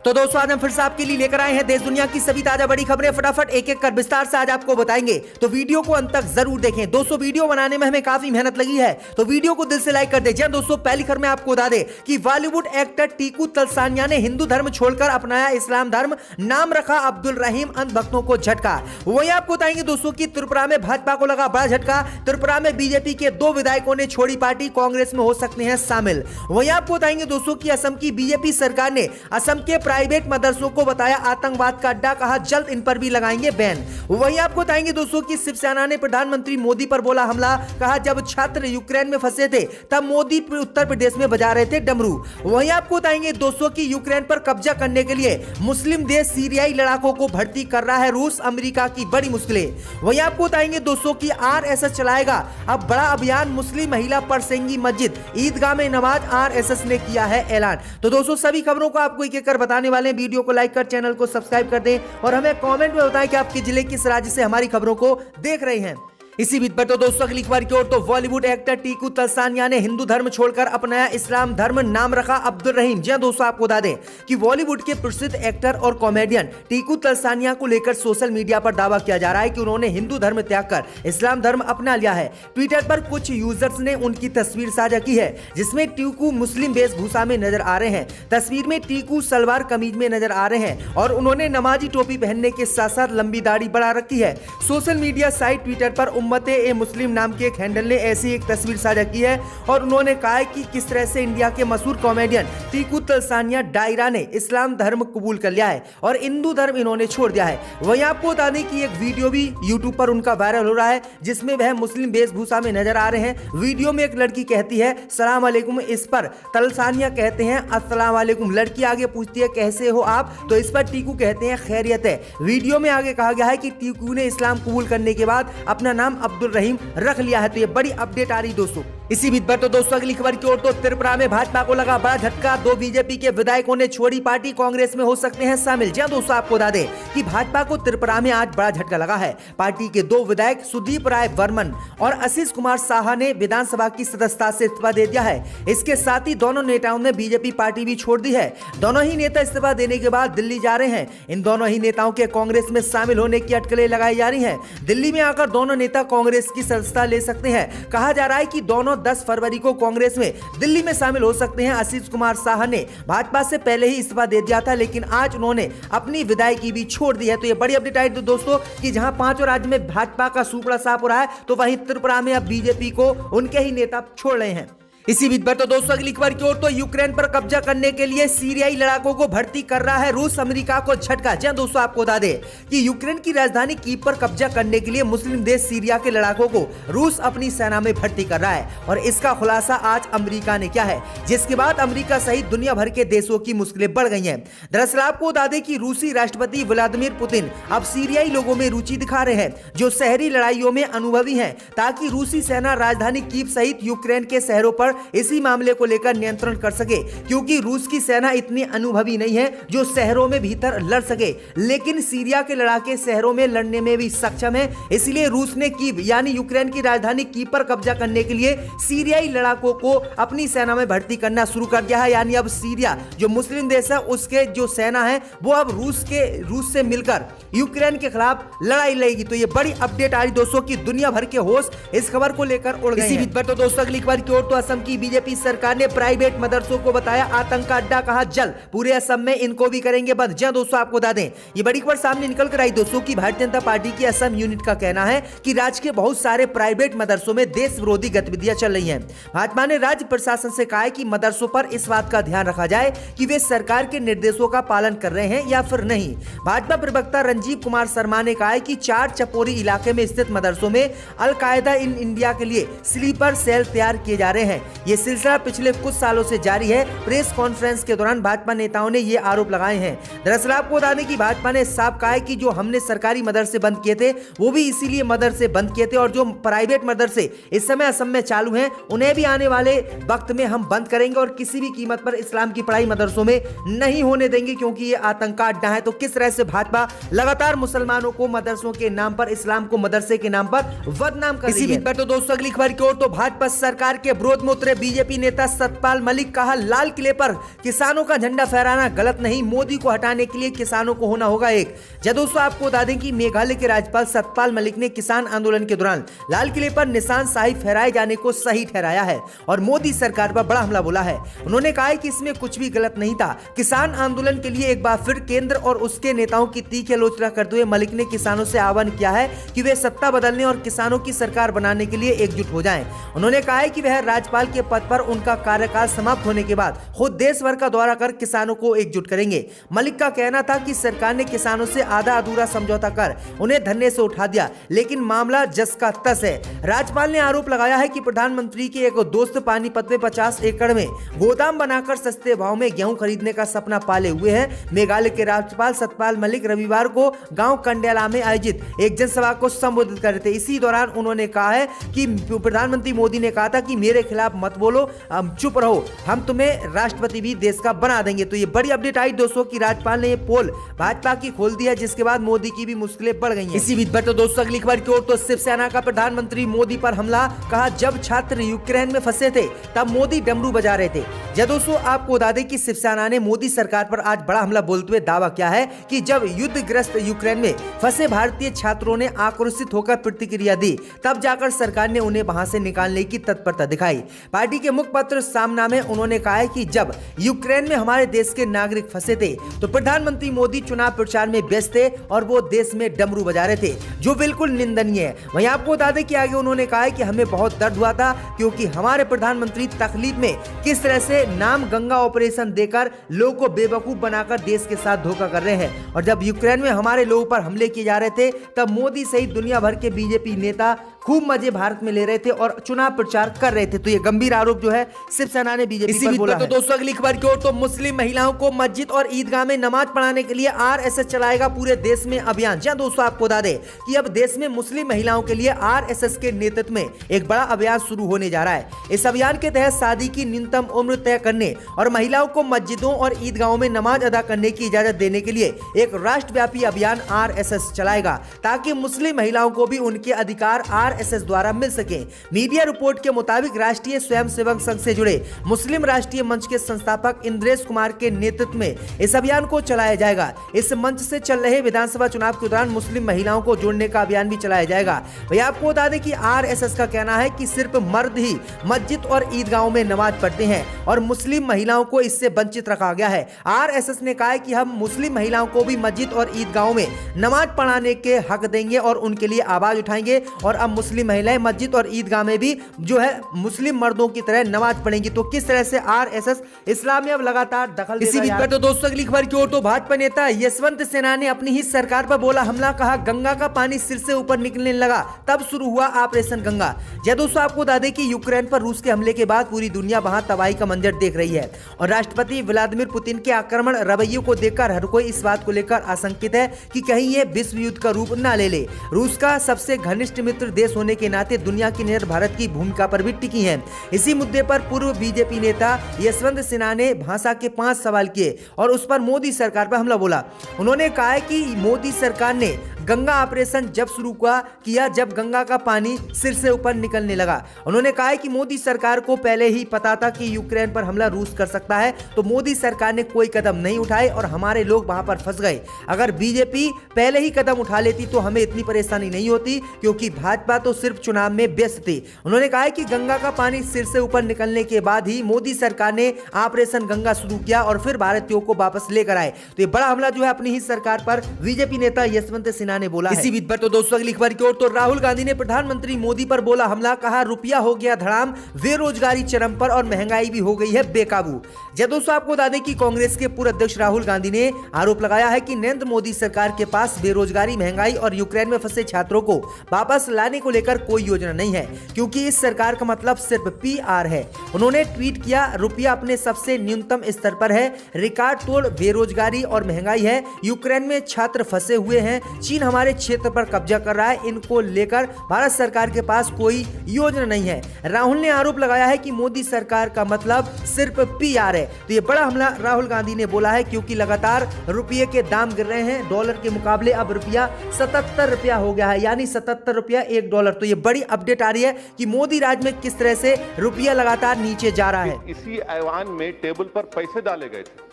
तो दोस्तों आज हम फिर से आपके लिए लेकर आए हैं देश दुनिया की सभी ताजा बड़ी खबरें फटाफट एक एक कर विस्तार से आज आपको बताएंगे। तो वीडियो को अंत तक जरूर देखें। दोस्तों वीडियो बनाने में हमें काफी मेहनत लगी है, तो वीडियो को दिल से लाइक कर दे। जी दोस्तों पहली खबर में आपको बता दें कि बॉलीवुड एक्टर टीकू तलसानिया ने हिंदू धर्म छोड़कर अपनाया इस्लाम धर्म, नाम रखा अब्दुल रहीम, अंध भक्तों को झटका। वही आपको बताएंगे दोस्तों की त्रिपुरा में भाजपा को लगा बड़ा झटका। त्रिपुरा में बीजेपी के 2 विधायकों ने छोड़ी पार्टी, कांग्रेस में हो सकते हैं शामिल। वही आपको बताएंगे दोस्तों की असम की बीजेपी सरकार ने असम के प्राइवेट मदरसों को बताया आतंकवाद का अड्डा, कहा जल्द इन पर भी लगाएंगे बैन। वहीं आपको बताएंगे दोस्तों की शिवसेना ने प्रधानमंत्री मोदी पर बोला हमला, कहा जब छात्र यूक्रेन में फंसे थे तब मोदी उत्तर प्रदेश में बजा रहे थे डमरू। वहीं आपको बताएंगे दोस्तों की यूक्रेन पर कब्जा करने के लिए मुस्लिम देश सीरियाई लड़ाकों को भर्ती कर रहा है रूस, अमेरिका की बड़ी मुश्किलें। वहीं आपको बताएंगे दोस्तों की आरएसएस चलाएगा अब बड़ा अभियान, मुस्लिम महिला पढ़ेंगी मस्जिद, ईदगाह में नमाज, आरएसएस ने किया है ऐलान। तो दोस्तों सभी खबरों को आपको एक एक कर बताने वाले हैं। वीडियो को लाइक कर चैनल को सब्सक्राइब कर दें और हमें कमेंट में बताएं कि आपके जिले किस राज्य से हमारी खबरों को देख रहे हैं। इसी बीच पर तो दोस्तों अगली खबर की ओर, तो बॉलीवुड एक्टर टीकू तलसानिया ने हिंदू धर्म छोड़कर अपनाया इस्लाम धर्म, नाम रखा अब्दुल रहीम। जी दोस्तों आपको बता दें कि बॉलीवुड के प्रसिद्ध एक्टर और कॉमेडियन टीकू तलसानिया को लेकर सोशल मीडिया पर दावा किया जा रहा है कि उन्होंने हिंदू धर्म त्याग कर इस्लाम धर्म अपना लिया है। ट्विटर पर कुछ यूजर्स ने उनकी तस्वीर साझा की है जिसमें टीकू मुस्लिम वेशभूषा में नजर आ रहे हैं। तस्वीर में टीकू सलवार कमीज में नजर आ रहे हैं और उन्होंने नमाजी टोपी पहनने के साथ साथ लंबी दाढ़ी बढ़ा रखी है। सोशल मीडिया साइट ट्विटर पर उम्मते ए मुस्लिम नाम के एक हैंडल ने ऐसी एक तस्वीर साझा की है और उन्होंने कहा है कि किस तरह से इंडिया के मशहूर कॉमेडियन टीकू तलसानिया डायरा ने इस्लाम धर्म कबूल कर लिया है और हिंदू धर्म इन्होंने छोड़ दिया है। वहीं आपको बता दें कि एक वीडियो भी यूट्यूब पर उनका वायरल हो रहा है जिसमें वह मुस्लिम वेशभूषा में नजर आ रहे हैं। वीडियो में एक लड़की कहती है सलाम वालेकुम, इस पर तलसानिया कहते हैं अस्सलाम वालेकुम। लड़की आगे पूछती है कैसे हो आप, तो इस पर टीकू कहते हैं खैरियत है। वीडियो में आगे कहा गया है कि टीकू ने इस्लाम कबूल करने के बाद अपना नाम अब्दुल रहीम रख लिया है। तो ये बड़ी अपडेट आ रही दोस्तों। इसी बीच पर तो दोस्तों अगली खबर की ओर, तो त्रिपुरा में भाजपा को लगा बड़ा झटका। 2 बीजेपी के विधायकों ने छोड़ी पार्टी, कांग्रेस में हो सकते हैं शामिल। जी दोस्तों आपको बता दें कि भाजपा को त्रिपुरा में आज बड़ा झटका लगा है। पार्टी के 2 विधायक सुदीप राय वर्मन और आशीष कुमार साहा ने विधानसभा की सदस्यता से इस्तीफा दे दिया है। इसके साथ ही दोनों नेताओं ने बीजेपी पार्टी भी छोड़ दी है। दोनों ही नेता इस्तीफा देने के बाद दिल्ली जा रहे हैं। इन दोनों ही नेताओं के कांग्रेस में शामिल होने की अटकलें लगाई जा रही है। दिल्ली में आकर दोनों नेता कांग्रेस की सदस्यता ले सकते हैं। कहा जा रहा है कि दोनों 10 फरवरी को कांग्रेस में दिल्ली में शामिल हो सकते हैं। आशीष कुमार साहा ने भाजपा से पहले ही इस्तीफा दे दिया था लेकिन आज उन्होंने अपनी विधायकी भी छोड़ दी है। तो ये बड़ी अपडेट आई दोस्तों कि जहां 5 राज्य में भाजपा का सूपड़ा साफ हो रहा है तो वहीं त्रिपुरा में अब बीजेपी को उनके ही नेता छोड़ रहे हैं। इसी बीच पर तो दोस्तों अगली खबर की ओर, तो यूक्रेन पर कब्जा करने के लिए सीरियाई लड़ाकों को भर्ती कर रहा है रूस, अमेरिका को झटका। जी दोस्तों आपको बता दें कि यूक्रेन की राजधानी कीव पर कब्जा करने के लिए मुस्लिम देश सीरिया के लड़ाकों को रूस अपनी सेना में भर्ती कर रहा है और इसका खुलासा आज अमेरिका ने किया है, जिसके बाद अमेरिका सहित दुनिया भर के देशों की मुश्किलें बढ़ गई हैं। दरअसल आपको बता दें कि रूसी राष्ट्रपति व्लादिमीर पुतिन अब सीरियाई लोगों में रुचि दिखा रहे हैं जो शहरी लड़ाइयों में अनुभवी हैं, ताकि रूसी सेना राजधानी कीव सहित यूक्रेन के शहरों पर इसी मामले को लेकर नियंत्रण कर सके, क्योंकि रूस की सेना इतनी अनुभवी नहीं है जो शहरों में भीतर लड़ सके, लेकिन सीरिया के लड़ाके शहरों में लड़ने में भी सक्षम है। इसलिए रूस ने कीव यानी यूक्रेन की राजधानी कीव पर कब्जा करने के लिए सीरियाई लड़ाकों को अपनी सेना में भर्ती करना शुरू कर दिया है। यानी अब सीरिया जो मुस्लिम देश है उसके जो सेना है वो अब रूस से मिलकर यूक्रेन के खिलाफ लड़ाई लड़ेगी। तो ये बड़ी अपडेट आ रही दोस्तों की दुनिया भर के होश इस खबर को लेकर उड़ गए हैं। इसी बीच पर तो दोस्तों अगली खबर की ओर, तो असम की बीजेपी सरकार ने प्राइवेट मदरसों को बताया आतंक का अड्डा, कहा जल्द पूरे असम में इनको भी करेंगे बंद। जी दोस्तों आपको बता दें ये बड़ी खबर सामने निकल कर आई दोस्तों की भारतीय जनता पार्टी की असम यूनिट का कहना है कि राज्य के बहुत सारे प्राइवेट मदरसों में देश विरोधी गतिविधियां चल रही हैं। भाजपा ने राज्य प्रशासन से कहा है कि मदरसों पर इस बात का ध्यान रखा जाए कि वे सरकार के निर्देशों का पालन कर रहे हैं या फिर नहीं। भाजपा प्रवक्ता रंजीव कुमार शर्मा ने कहा है कि 4 चपोरी इलाके में स्थित मदरसों में अलकायदा इन इंडिया के लिए स्लीपर सेल तैयार किए जा रहे हैं। ये सिलसिला पिछले कुछ सालों से जारी है। प्रेस कॉन्फ्रेंस के दौरान भाजपा नेताओं ने ये आरोप लगाए हैं। दरअसल आपको बता दें कि भाजपा ने साफ कहा है कि जो हमने सरकारी मदरसे बंद किए थे वो भी इसीलिए मदरसे बंद किए थे और जो प्राइवेट मदरसे इस समय असम में चालू हैं उन्हें भी आने वाले वक्त में हम बंद करेंगे और किसी भी कीमत पर इस्लाम की पढ़ाई मदरसों में नहीं होने देंगे, क्योंकि ये आतंक का अड्डा है। तो किस तरह से भाजपा लगातार मुसलमानों को मदरसों के नाम पर, इस्लाम को मदरसे के नाम पर बदनाम कर रही है। इसी बीच पर तो दोस्तों अगली खबर की ओर, तो भाजपा सरकार के विरोध में उतरे बीजेपी नेता सतपाल मलिक। कहा, लाल किले पर किसानों का झंडा फहराना गलत नहीं, मोदी को हटाने के लिए किसानों को होना होगा एक। दोस्तों आपको बता दें कि मेघालय के राज्यपाल सतपाल मलिक ने किसान आंदोलन के दौरान लाल किले पर निशान शाही फहराए जाने को सही ठहराया है और मोदी सरकार पर बड़ा हमला बोला है। उन्होंने कहा है कि इसमें कुछ भी गलत नहीं था। किसान आंदोलन के लिए एक बार फिर केंद्र और उसके नेताओं की तीखी आलोचना करते हुए मलिक ने किसानों से आह्वान किया है कि वे सत्ता बदलने और किसानों की सरकार बनाने के लिए एकजुट हो जाएं। उन्होंने कहा है कि वह राज्यपाल के पद पर उनका कार्यकाल समाप्त होने के बाद खुद देश भर का दौरा कर किसानों को एकजुट करेंगे। मलिक का कहना था कि सरकार ने किसानों से आधा अधूरा समझौता कर उन्हें धरने से उठा दिया, लेकिन मामला जस का तस है। राज्यपाल ने आरोप लगाया है कि प्रधानमंत्री के एक दोस्त पानीपत में 50 एकड़ में गोदाम बनाकर सस्ते भाव में गेहूं खरीदने का सपना पाले हुए हैं। मेघालय के राज्यपाल सतपाल मलिक रविवार को गांव कंडेला में आयोजित एक जनसभा को संबोधित कर रहे थे। इसी दौरान उन्होंने कहा है कि प्रधानमंत्री मोदी ने कहा था कि मेरे खिलाफ मत बोलो, चुप रहो, हम तुम्हें राष्ट्रपति भी देश का बना देंगे। तो ये बड़ी अपडेट आई दोस्तों कि राज्यपाल ने ये पोल भाजपा की खोल दी है, जिसके बाद मोदी की भी मुश्किलें बढ़ गई हैं। इसी बीच बढ़ते दोस्तों अगली खबर की ओर तो शिवसेना का प्रधानमंत्री मोदी पर हमला। कहा, जब छात्र यूक्रेन में फंसे थे तब मोदी डमरू बजा रहे थे। दोस्तों आपको बता दें कि शिवसेना ने मोदी सरकार पर आज बड़ा हमला बोलते हुए दावा किया है कि जब युद्धग्रस्त यूक्रेन में फंसे भारतीय छात्रों ने आक्रोशित होकर प्रतिक्रिया दी, तब जाकर सरकार ने उन्हें वहां से निकालने की तत्परता दिखाई। पार्टी के मुखपत्र सामना में उन्होंने कहा है कि जब यूक्रेन में हमारे देश के नागरिक फंसे थे तो प्रधानमंत्री मोदी चुनाव प्रचार में व्यस्त थे और वो देश में डमरू बजा रहे थे, जो बिल्कुल निंदनीय है। वहीं आपको बता दें कि आगे उन्होंने कहा है कि हमें बहुत दर्द हुआ था क्योंकि हमारे प्रधानमंत्री तकलीफ में किस तरह से नाम गंगा ऑपरेशन देकर लोगों को बेवकूफ बनाकर देश के साथ धोखा कर रहे हैं। और जब यूक्रेन में हमारे लोगों पर हमले किए जा रहे थे तब मोदी सहित दुनिया भर के बीजेपी नेता खूब मजे भारत में ले रहे थे और चुनाव प्रचार कर रहे थे। तो ये गंभीर आरोप जो है शिवसेना ने बीजेपी पर बोला है। तो दोस्तों अगली खबर की ओर तो मुस्लिम महिलाओं को मस्जिद और ईदगाह में नमाज पढ़ाने के लिए आरएसएस चलाएगा पूरे देश में अभियान। जहां दोस्तों आपको बता दें कि अब देश में मुस्लिम महिलाओं के लिए आरएसएस के नेतृत्व में एक बड़ा अभियान शुरू होने जा रहा है। इस अभियान के तहत शादी की न्यूनतम उम्र तय करने और महिलाओं को मस्जिदों और ईदगाहों में नमाज अदा करने की इजाजत देने के लिए एक राष्ट्रव्यापी अभियान आरएसएस चलाएगा, ताकि मुस्लिम महिलाओं को भी उनके अधिकार आरएसएस द्वारा मिल सके। मीडिया रिपोर्ट के मुताबिक राष्ट्रीय स्वयंसेवक संघ से जुड़े मुस्लिम राष्ट्रीय मंच के संस्थापक इंद्रेश कुमार के नेतृत्व में इस अभियान को चलाया जाएगा। इस मंच से चल रहे विधानसभा चुनाव के दौरान मुस्लिम महिलाओं को जोड़ने का अभियान भी चलाया जाएगा। भैया आपको बता दें कि आरएसएस का कहना है कि सिर्फ मर्द ही मस्जिद और ईदगाहों में नमाज पढ़ते हैं और मुस्लिम महिलाओं को इससे वंचित रखा गया है। आरएसएस ने कहा है कि हम मुस्लिम महिलाओं को भी मस्जिद और ईदगाहों में नमाज पढ़ाने के हक देंगे और उनके लिए आवाज उठाएंगे और अब मुस्लिम महिलाएं मस्जिद और ईदगाह में भी जो है मुस्लिम मर्दों की तरह नमाज पढ़ेंगी। तो किस तरह से आरएसएस इस्लाम में अब लगातार दखल दे रहा है। तो दोस्तों अगली खबर की ओर तो भाजपा नेता यशवंत सिन्हा ने अपनी ही सरकार पर बोला हमला। कहा, गंगा का पानी सिर से ऊपर निकलने लगा तब शुरू हुआ ऑपरेशन गंगा। दोस्तों आपको बता दें कि यूक्रेन पर रूस के हमले के बाद पूरी दुनिया वहां तबाही का मंजर देख रही है और राष्ट्रपति व्लादिमीर पुतिन के आक्रमण रवैये को देखकर हर कोई इस बात को लेकर आशंकित है कि कहीं ये विश्व युद्ध का रूप न ले ले। रूस का सबसे घनिष्ठ मित्र देश होने के नाते दुनिया की नजर भारत की भूमिका पर भी टिकी है। इसी मुद्दे पर पूर्व बीजेपी नेता यशवंत सिन्हा ने भाषा के 5 सवाल किए और उस पर मोदी सरकार पर हमला बोला। उन्होंने कहा है कि मोदी सरकार ने गंगा ऑपरेशन जब शुरू किया जब गंगा का पानी सिर से ऊपर निकलने लगा। उन्होंने कहा है कि मोदी सरकार को पहले ही पता था कि यूक्रेन पर हमला रूस कर सकता है, तो मोदी सरकार ने कोई कदम नहीं उठाए और हमारे लोग वहां पर फंस गए। अगर बीजेपी पहले ही कदम उठा लेती तो हमें इतनी परेशानी नहीं होती, क्योंकि भाजपा तो सिर्फ चुनाव में व्यस्त थी। उन्होंने कहा है कि गंगा का पानी सिर से ऊपर निकलने के बाद ही मोदी सरकार ने ऑपरेशन गंगा शुरू किया और फिर भारतीयों को वापस लेकर आए। तो ये बड़ा हमला जो है अपनी ही सरकार पर बीजेपी नेता यशवंत सिन्हा ने बोला। इसी बीच पर तो दोस्तों अगली खबर की ओर तो राहुल गांधी ने प्रधानमंत्री मोदी पर बोला हमला। कहा, रुपया हो गया धड़ाम, बेरोजगारी चरम पर और महंगाई भी हो गई है बेकाबू। दोस्तों आपको बता दें कि कांग्रेस के पूर्व अध्यक्ष राहुल गांधी ने आरोप लगाया है कि नरेंद्र मोदी सरकार के पास बेरोजगारी, महंगाई और यूक्रेन में फंसे छात्रों को वापस लाने को लेकर कोई योजना नहीं है, क्योंकि इस सरकार का मतलब सिर्फ पीआर है। उन्होंने ट्वीट किया, रुपया अपने सबसे न्यूनतम स्तर पर है, रिकॉर्ड तोड़ बेरोजगारी और महंगाई है, यूक्रेन में छात्र फंसे हुए हैं, चीन हमारे क्षेत्र पर कब्जा कर रहा है, इनको लेकर भारत सरकार के पास कोई योजना नहीं है। राहुल ने आरोप लगाया है कि मोदी सरकार का मतलब सिर्फ पीआर है। तो ये बड़ा हमला राहुल गांधी ने बोला है, क्योंकि लगातार रुपये के दाम गिर रहे हैं। डॉलर के मुकाबले अब रुपया 77 रुपया हो गया है, यानी 77 रुपया $1 $1 तो ये बड़ी अपडेट आ रही है कि मोदी राज में किस तरह से रुपया लगातार नीचे जा रहा है। इसी ऐवान में टेबल पर पैसे डाले गए थे।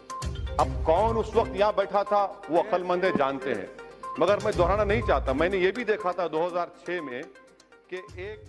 अब कौन उस वक्त यहाँ बैठा था वो अक्लमंद जानते हैं, मगर मैं दोहराना नहीं चाहता। मैंने ये भी देखा था 2006 में कि एक